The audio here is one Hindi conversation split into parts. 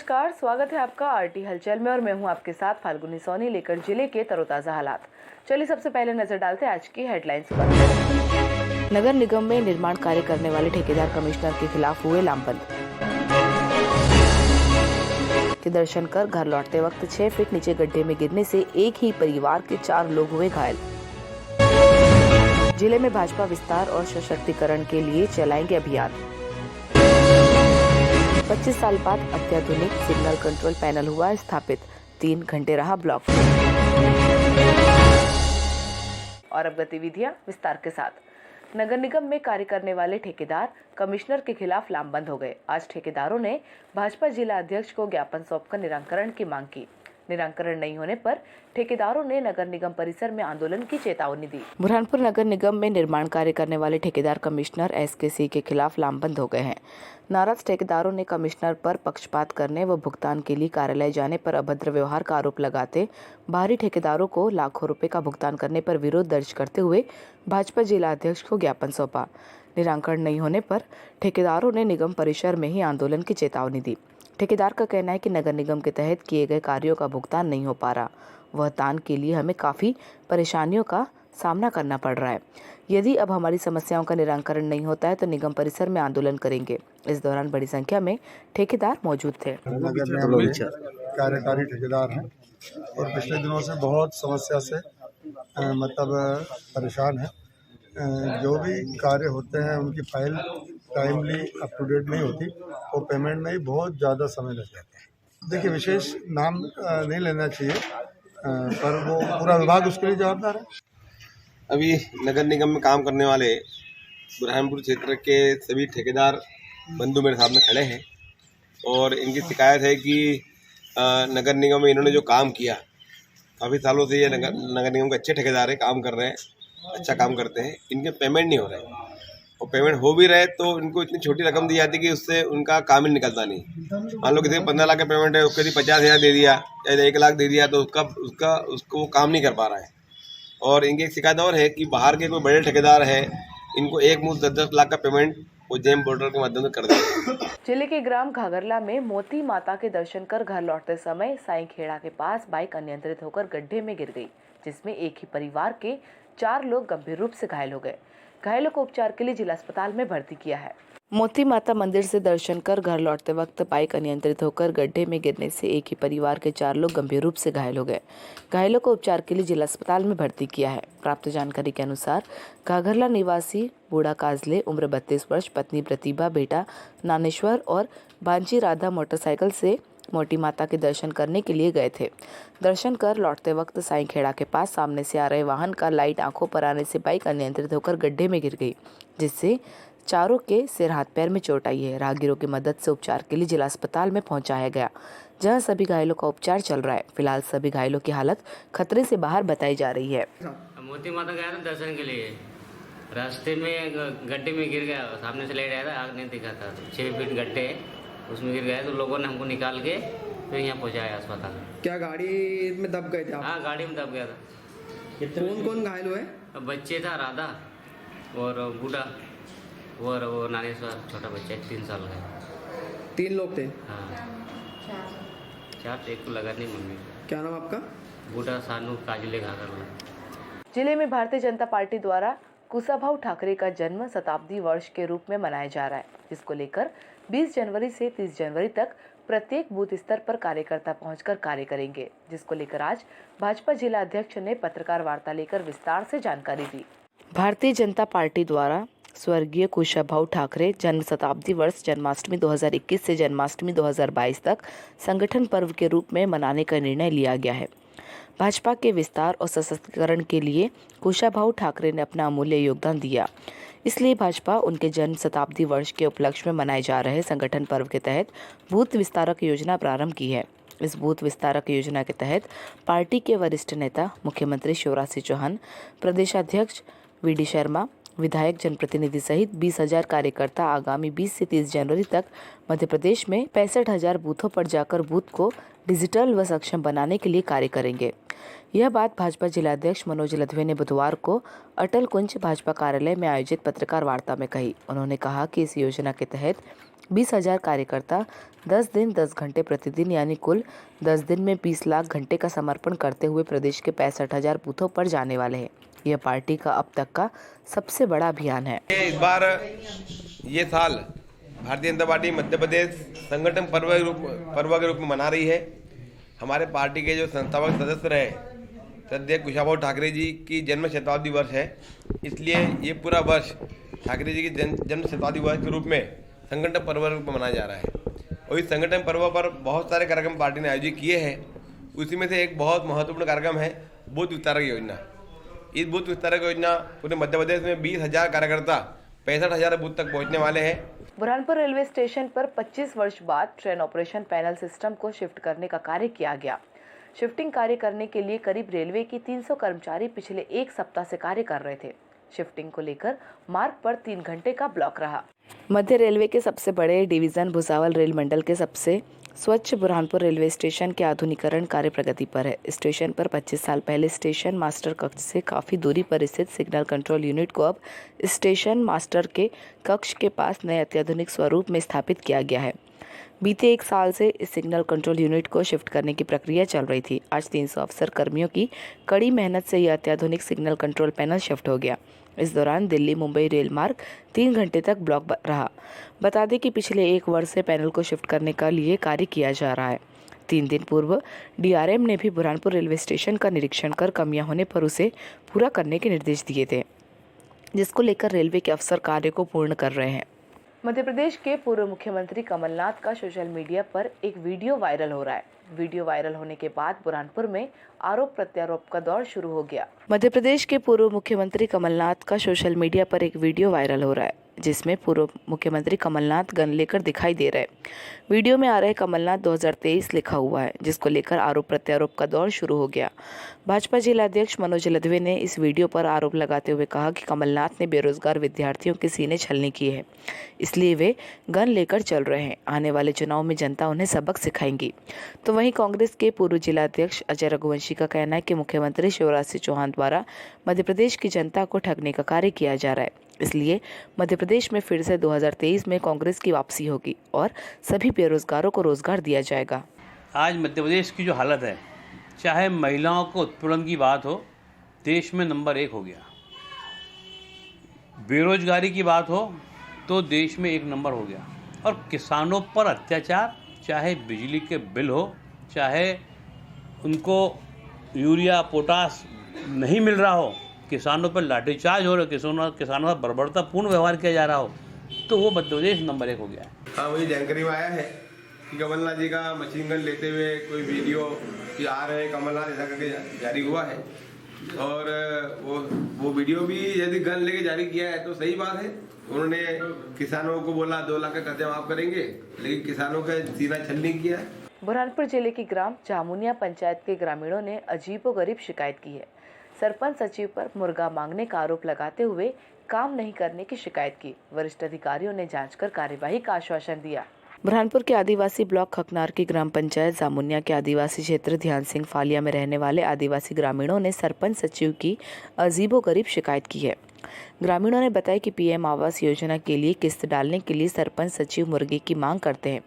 नमस्कार, स्वागत है आपका आरटी हलचल में और मैं हूं आपके साथ फाल्गुनी सोनी लेकर जिले के तरोताजा हालात। चलिए सबसे पहले नजर डालते हैं आज की हेडलाइंस पर। नगर निगम में निर्माण कार्य करने वाले ठेकेदार कमिश्नर के खिलाफ हुए लामबंद। के दर्शन कर घर लौटते वक्त 6 फीट नीचे गड्ढे में गिरने से एक ही परिवार के 4 लोग हुए घायल। जिले में भाजपा विस्तार और सशक्तिकरण के लिए चलाएंगे अभियान। 25 साल बाद अत्याधुनिक सिग्नल कंट्रोल पैनल हुआ स्थापित, 3 घंटे रहा ब्लॉक। और अब गतिविधियां विस्तार के साथ। नगर निगम में कार्य करने वाले ठेकेदार कमिश्नर के खिलाफ लामबंद हो गए। आज ठेकेदारों ने भाजपा जिला अध्यक्ष को ज्ञापन सौंपकर निराकरण की मांग की। निराकरण नहीं होने पर ठेकेदारों ने नगर निगम परिसर में आंदोलन की चेतावनी दी। बुरहानपुर नगर निगम में निर्माण कार्य करने वाले ठेकेदार कमिश्नर SKC के खिलाफ लामबंद हो गए हैं। नाराज ठेकेदारों ने कमिश्नर पर पक्षपात करने व भुगतान के लिए कार्यालय जाने पर अभद्र व्यवहार का आरोप लगाते बाहरी ठेकेदारों को लाखों रुपए का भुगतान करने पर विरोध दर्ज करते हुए भाजपा जिला अध्यक्ष को ज्ञापन सौंपा। निराकरण नहीं होने पर ठेकेदारों ने निगम परिसर में ही आंदोलन की चेतावनी दी। ठेकेदार का कहना है कि नगर निगम के तहत किए गए कार्यों का भुगतान नहीं हो पा रहा। वह तान के लिए हमें काफ़ी परेशानियों का सामना करना पड़ रहा है। यदि अब हमारी समस्याओं का निराकरण नहीं होता है तो निगम परिसर में आंदोलन करेंगे। इस दौरान बड़ी संख्या में ठेकेदार मौजूद थे। नगर निगम में कार्यकारी ठेकेदार हैं और पिछले दिनों से बहुत समस्या से परेशान है। जो भी कार्य होते हैं उनकी file timely up to date नहीं होती और पेमेंट में ही बहुत ज़्यादा समय लग जाता है। देखिए, विशेष नाम नहीं लेना चाहिए, पर वो पूरा विभाग उसके लिए जवाबदार है। अभी नगर निगम में काम करने वाले बुरहानपुर क्षेत्र के सभी ठेकेदार बंधु मेरे सामने खड़े हैं और इनकी शिकायत है कि नगर निगम में इन्होंने जो काम किया, काफ़ी सालों से ये नगर निगम के अच्छे ठेकेदार हैं, काम कर रहे हैं, अच्छा काम करते हैं, इनके पेमेंट नहीं हो रहे और पेमेंट हो भी रहे तो इनको इतनी छोटी रकम दी जाती है कि उससे उनका काम ही निकलता नहीं। मान लो किसी को 15 लाख का पेमेंट है, उसके यदि 50,000 दे दिया या 1 लाख दे दिया तो उसको वो काम नहीं कर पा रहा है। और इनकी एक शिकायत और है कि बाहर के कोई बड़े ठेकेदार है, इनको एक मुश्त 10-10 लाख का पेमेंट उज्जैन पोर्टल के माध्यम से कर दिया। जिले के ग्राम घाघरला में मोती माता के दर्शन कर घर लौटते समय साईं खेड़ा के पास बाइक अनियंत्रित होकर गड्ढे में गिर गई, जिसमें एक ही परिवार के 4 लोग गंभीर रूप से घायल हो गए। घायलों को उपचार के लिए जिला अस्पताल में भर्ती किया है। मोती माता मंदिर से दर्शन कर घर लौटते वक्त बाइक अनियंत्रित होकर गड्ढे में गिरने से एक ही परिवार के 4 लोग गंभीर रूप से घायल हो गए। घायलों को उपचार के लिए जिला अस्पताल में भर्ती किया है। प्राप्त जानकारी के अनुसार घाघरला निवासी बूढ़ा काजले उम्र 32 वर्ष, पत्नी प्रतिभा, बेटा नानेश्वर और बांची राधा मोटरसाइकिल से मोती माता के दर्शन करने के लिए गए थे। दर्शन कर लौटते वक्त साईं खेड़ा के पास सामने से आ रहे वाहन का लाइट आंखों पर आने से बाइक अनियंत्रित होकर गड्ढे में गिर गई, जिससे चारों के सिर हाथ पैर में चोट आई है। राहगीरों की मदद से उपचार के लिए जिला अस्पताल में पहुंचाया गया, जहां सभी घायलों का उपचार चल रहा है। फिलहाल सभी घायलों की हालत खतरे से बाहर बताई जा रही है। मोती माता गया था दर्शन के लिए, रास्ते में गड्ढे में गिर गया, सामने से लेट आया था, आग नहीं दिखा था, 6 फीट गड्ढे उसमें गिर गया तो लोगों ने हमको निकाल के फिर यहाँ पहुँचाया अस्पताल। क्या गाड़ी में दब गए थे आप? हाँ, गाड़ी में दब गया था। कौन कौन घायल हुए? बच्चे था, राधा और बूढ़ा और वो नानेश्वर, छोटा बच्चा 3 साल का। 3 लोग थे? हाँ, 4 एक को लगा नहीं मम्मी। क्या नाम आपका? बूढ़ा सानू काजले घाघरला। जिले में भारतीय जनता पार्टी द्वारा कुशाभाऊ ठाकरे का जन्म शताब्दी वर्ष के रूप में मनाया जा रहा है, जिसको लेकर 20 जनवरी से 30 जनवरी तक प्रत्येक बूथ स्तर पर कार्यकर्ता पहुंचकर कार्य करेंगे, जिसको लेकर आज भाजपा जिला अध्यक्ष ने पत्रकार वार्ता लेकर विस्तार से जानकारी दी। भारतीय जनता पार्टी द्वारा स्वर्गीय कुशाभाऊ ठाकरे जन्म शताब्दी वर्ष जन्माष्टमी 2021 से जन्माष्टमी 2022 तक संगठन पर्व के रूप में मनाने का निर्णय लिया गया है। भाजपा के विस्तार और सशक्तिकरण के लिए कुशाभाऊ ठाकरे ने अपना अमूल्य योगदान दिया, इसलिए भाजपा उनके जन्म शताब्दी वर्ष के उपलक्ष्य में मनाए जा रहे संगठन पर्व के तहत बूथ विस्तारक योजना प्रारंभ की है। इस बूथ विस्तारक योजना के तहत पार्टी के वरिष्ठ नेता मुख्यमंत्री शिवराज सिंह चौहान, प्रदेशाध्यक्ष VD शर्मा, विधायक, जनप्रतिनिधि सहित 20,000 कार्यकर्ता आगामी 20 से 30 जनवरी तक मध्य प्रदेश में 65,000 बूथों पर जाकर बूथ को डिजिटल व सक्षम बनाने के लिए कार्य करेंगे। यह बात भाजपा जिलाध्यक्ष मनोज लधवे ने बुधवार को अटल कुंज भाजपा कार्यालय में आयोजित पत्रकार वार्ता में कही। उन्होंने कहा कि इस योजना के तहत 20,000 कार्यकर्ता 10 दिन 10 घंटे प्रतिदिन यानी कुल 10 दिन में 20 लाख घंटे का समर्पण करते हुए प्रदेश के 65,000 बूथों पर जाने वाले हैं। यह पार्टी का अब तक का सबसे बड़ा अभियान है। इस बार ये साल भारतीय जनता पार्टी मध्य प्रदेश संगठन पर्व के रूप में मना रही है। हमारे पार्टी के जो संस्थापक सदस्य रहे श्रद्धेय कुशाभाऊ ठाकरे जी की जन्म शताब्दी वर्ष है, इसलिए ये पूरा वर्ष ठाकरे जी की जन्म शताब्दी वर्ष के रूप में संगठन पर्व के रूप में मनाया जा रहा है। और इस संगठन पर्व पर बहुत सारे कार्यक्रम पार्टी ने आयोजित किए हैं। उसी में से एक बहुत महत्वपूर्ण कार्यक्रम है बूथ विस्तारक योजना। इस बूथ विस्तारक योजना पूरे मध्य प्रदेश में 20,000 कार्यकर्ता 65,000 बूथ तक पहुंचने वाले हैं। बुरहानपुर रेलवे स्टेशन पर 25 वर्ष बाद ट्रेन ऑपरेशन पैनल सिस्टम को शिफ्ट करने का कार्य किया गया। शिफ्टिंग कार्य करने के लिए करीब रेलवे की 300 कर्मचारी पिछले एक सप्ताह से कार्य कर रहे थे। शिफ्टिंग को लेकर मार्ग पर 3 घंटे का ब्लॉक रहा। मध्य रेलवे के सबसे बड़े डिवीजन भुसावल रेल मंडल के सबसे स्वच्छ बुरहानपुर रेलवे स्टेशन के आधुनिकीकरण कार्य प्रगति पर है। स्टेशन पर 25 साल पहले स्टेशन मास्टर कक्ष से काफी दूरी पर स्थित सिग्नल कंट्रोल यूनिट को अब स्टेशन मास्टर के कक्ष के पास नए अत्याधुनिक स्वरूप में स्थापित किया गया है। बीते 1 साल से इस सिग्नल कंट्रोल यूनिट को शिफ्ट करने की प्रक्रिया चल रही थी। आज 300 अफसर कर्मियों की कड़ी मेहनत से यह अत्याधुनिक सिग्नल कंट्रोल पैनल शिफ्ट हो गया। इस दौरान दिल्ली मुंबई रेल मार्ग 3 घंटे तक ब्लॉक रहा। बता दें कि पिछले 1 वर्ष से पैनल को शिफ्ट करने का लिए कार्य किया जा रहा है। 3 दिन पूर्व DRM ने भी बुरहानपुर रेलवे स्टेशन का निरीक्षण कर कमियां होने पर उसे पूरा करने के निर्देश दिए थे, जिसको लेकर रेलवे के अफसर कार्य को पूर्ण कर रहे हैं। मध्य प्रदेश के पूर्व मुख्यमंत्री कमलनाथ का सोशल मीडिया पर एक वीडियो वायरल हो रहा है। वीडियो वायरल होने के बाद बुरहानपुर में आरोप प्रत्यारोप का दौर शुरू हो गया। मध्य प्रदेश के पूर्व मुख्यमंत्री कमलनाथ का सोशल मीडिया पर एक वीडियो वायरल हो रहा है, जिसमें पूर्व मुख्यमंत्री कमलनाथ गन लेकर दिखाई दे रहे। वीडियो में आ रहे कमलनाथ 2023 लिखा हुआ है, जिसको लेकर आरोप प्रत्यारोप का दौर शुरू हो गया। भाजपा जिलाध्यक्ष मनोज लधवे ने इस वीडियो पर आरोप लगाते हुए कहा कि कमलनाथ ने बेरोजगार विद्यार्थियों के सीने छलनी की है, इसलिए वे गन लेकर चल रहे हैं। आने वाले चुनाव में जनता उन्हें सबक सिखाएंगी। तो वहीं कांग्रेस के पूर्व जिलाध्यक्ष अजय रघुवंशी का कहना है कि मुख्यमंत्री शिवराज सिंह चौहान द्वारा मध्य प्रदेश की जनता को ठगने का कार्य किया जा रहा है, इसलिए मध्य प्रदेश में फिर से 2023 में कांग्रेस की वापसी होगी और सभी बेरोजगारों को रोजगार दिया जाएगा। आज मध्य प्रदेश की जो हालत है, चाहे महिलाओं को उत्पीड़न की बात हो, देश में नंबर 1 हो गया। बेरोजगारी की बात हो तो देश में 1 नंबर हो गया। और किसानों पर अत्याचार, चाहे बिजली के बिल हो, चाहे उनको यूरिया पोटास नहीं मिल रहा हो, किसानों पर लाठीचार्ज हो रहा है, किसानों का बर्बरतापूर्ण व्यवहार किया जा रहा हो, तो वो मध्य प्रदेश नंबर 1 हो गया है। हाँ, मुझे जानकारी में आया है कि कमलनाथ जी का मशीन गन लेते हुए कोई वीडियो कि आ रहे कमलनाथ ऐसा करके जारी हुआ है। और वो वीडियो भी यदि गन लेके जारी किया है तो सही बात है। उन्होंने किसानों को बोला 2 लाख का कर्जा माफ करेंगे, लेकिन किसानों का सीना छलनी किया। बुरहानपुर जिले की ग्राम जामुनिया पंचायत के ग्रामीणों ने अजीबोगरीब शिकायत की है। सरपंच सचिव पर मुर्गा मांगने का आरोप लगाते हुए काम नहीं करने की शिकायत की। वरिष्ठ अधिकारियों ने जांच कर कार्यवाही का आश्वासन दिया। बुरहानपुर के आदिवासी ब्लॉक खकनार की ग्राम पंचायत जामुनिया के आदिवासी क्षेत्र ध्यान सिंह फालिया में रहने वाले आदिवासी ग्रामीणों ने सरपंच सचिव की अजीबोगरीब शिकायत की है। ग्रामीणों ने बताया कि PM आवास योजना के लिए किस्त डालने के लिए सरपंच सचिव मुर्गे की मांग करते हैं।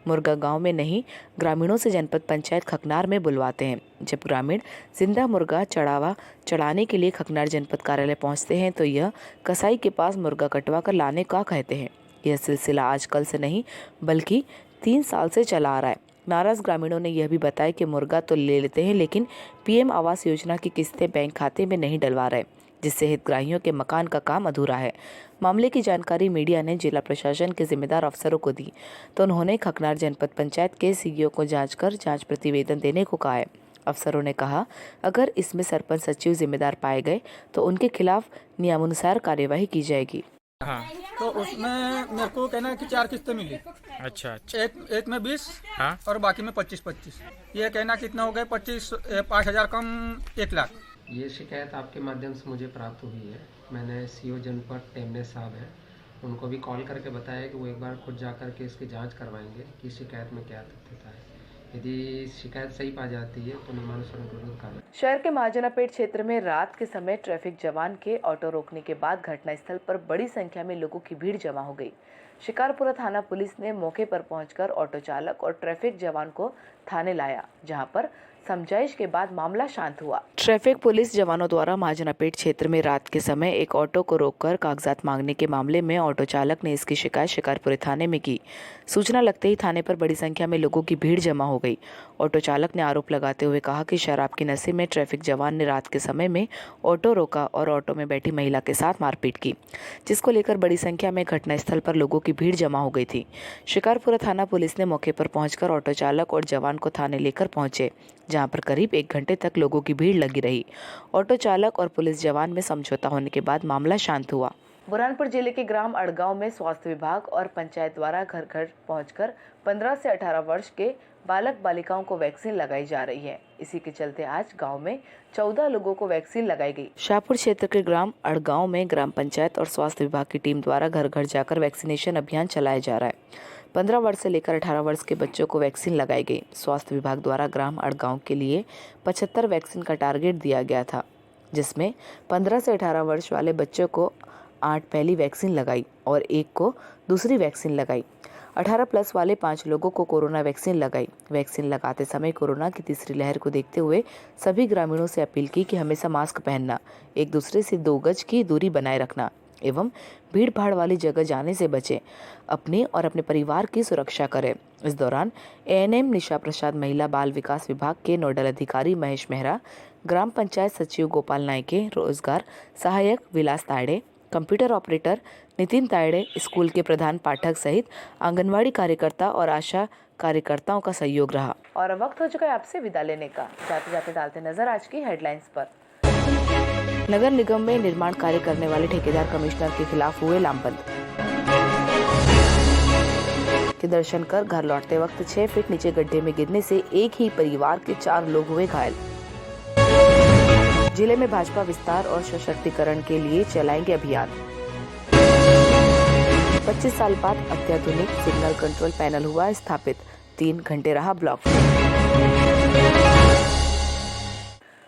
मुर्गा गांव में नहीं, ग्रामीणों से जनपद पंचायत खकनार में बुलवाते हैं। जब ग्रामीण जिंदा मुर्गा चढ़ाने के लिए खकनार जनपद कार्यालय पहुंचते हैं तो यह कसाई के पास मुर्गा कटवा कर लाने का कहते हैं। यह सिलसिला आजकल से नहीं बल्कि 3 साल से चला आ रहा है। नाराज ग्रामीणों ने यह भी बताया कि मुर्गा तो ले लेते हैं, लेकिन PM आवास योजना की किस्तें बैंक खाते में नहीं डलवा रहे, जिससे हितग्राहियों के मकान का काम अधूरा है। मामले की जानकारी मीडिया ने जिला प्रशासन के जिम्मेदार अफसरों को दी तो उन्होंने खकनार जनपद पंचायत के CEO को जांच प्रतिवेदन देने को कहा है। अफसरों ने कहा अगर इसमें सरपंच सचिव जिम्मेदार पाए गए तो उनके खिलाफ नियमानुसार कार्यवाही की जाएगी। हाँ। तो उसमें मेरे को कहना है कि 4 किस्तें मिली। अच्छा। एक में 20 हाँ। और बाकी में 25-25। ये कहना कितना हो गए 5,000 कम 1 लाख। ये शिकायत आपके माध्यम से मुझे प्राप्त हुई है। मैंने सीओ जनपद टेमने साहब हैं, उनको भी कॉल करके बताया कि वो एक बार खुद जा कर के इसकी जांच करवाएंगे कि शिकायत में क्या तथ्यता है। यदि शिकायत सही पा जाती है तो नियमानुसार उनके विरुद्ध कार्रवाई। शहर के महाजनापेट क्षेत्र में रात के समय ट्रैफिक जवान के ऑटो रोकने के बाद घटनास्थल पर बड़ी संख्या में लोगों की भीड़ जमा हो गई। शिकारपुरा थाना पुलिस ने मौके पर पहुंचकर ऑटो चालक और ट्रैफिक जवान को थाने लाया, जहां पर समझाइश के बाद मामला शांत हुआ। ट्रैफिक पुलिस जवानों द्वारा महाजनापेट क्षेत्र में रात के समय एक ऑटो को रोककर कागजात मांगने के मामले में ऑटो चालक ने इसकी शिकायत शिकारपुरा थाने में की। सूचना लगते ही थाने पर बड़ी संख्या में लोगों की भीड़ जमा हो गई। ऑटो चालक ने आरोप लगाते हुए कहा कि शराब की नशे में ट्रैफिक जवान ने रात के समय में ऑटो रोका और ऑटो में बैठी महिला के साथ मारपीट की, जिसको लेकर बड़ी संख्या में घटनास्थल पर लोगों की भीड़ जमा हो गई थी। शिकारपुरा थाना पुलिस ने मौके पर पहुंचकर ऑटो चालक और जवान को थाने लेकर पहुंचे, जहां पर करीब 1 घंटे तक लोगों की भीड़ लगी रही। ऑटो चालक और पुलिस जवान में समझौता होने के बाद मामला शांत हुआ। बुरहानपुर जिले के ग्राम अड़गांव में स्वास्थ्य विभाग और पंचायत द्वारा घर घर पहुंचकर 15 से 18 वर्ष के बालक बालिकाओं को वैक्सीन लगाई जा रही है। इसी के चलते आज गांव में 14 लोगों को वैक्सीन लगाई गई। शाहपुर क्षेत्र के ग्राम अड़गांव में ग्राम पंचायत और स्वास्थ्य विभाग की टीम द्वारा घर घर जाकर वैक्सीनेशन अभियान चलाया जा रहा है। 15 वर्ष से लेकर 18 वर्ष के बच्चों को वैक्सीन लगाई गई। स्वास्थ्य विभाग द्वारा ग्राम अड़गांव के लिए 75 वैक्सीन का टारगेट दिया गया था, जिसमें 15 से 18 वर्ष वाले बच्चों को 8 पहली वैक्सीन लगाई और 1 को दूसरी वैक्सीन लगाई। 18 प्लस वाले 5 लोगों को कोरोना वैक्सीन लगाई। वैक्सीन लगाते समय कोरोना की तीसरी लहर को देखते हुए सभी ग्रामीणों से अपील की कि हमेशा मास्क पहनना, एक दूसरे से 2 गज की दूरी बनाए रखना एवं भीड़ भाड़ वाली जगह जाने से बचें। अपने और अपने परिवार की सुरक्षा करें। इस दौरान एएनएम निशा प्रसाद, महिला बाल विकास विभाग के नोडल अधिकारी महेश मेहरा, ग्राम पंचायत सचिव गोपाल नायके, रोजगार सहायक Vilas Tayade, computer operator Nitin Tayade, school के प्रधान पाठक सहित आंगनवाड़ी कार्यकर्ता और आशा कार्यकर्ताओं का सहयोग रहा। और वक्त हो चुका है आपसे विदा लेने का। जाते जाते डालते नजर आज की हेडलाइंस पर। नगर निगम में निर्माण कार्य करने वाले ठेकेदार कमिश्नर के खिलाफ हुए लामबंद। के दर्शन कर घर लौटते वक्त 6 फीट नीचे गड्ढे में गिरने से एक ही परिवार के 4 लोग हुए घायल। जिले में भाजपा विस्तार और सशक्तिकरण के लिए चलाएंगे अभियान। 25 साल बाद अत्याधुनिक सिग्नल कंट्रोल पैनल हुआ स्थापित, 3 घंटे रहा ब्लॉक।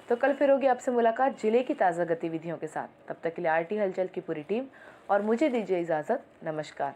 तो कल फिर होगी आपसे मुलाकात जिले की ताज़ा गतिविधियों के साथ। तब तक के लिए आरटी हलचल की पूरी टीम और मुझे दीजिए इजाजत। नमस्कार।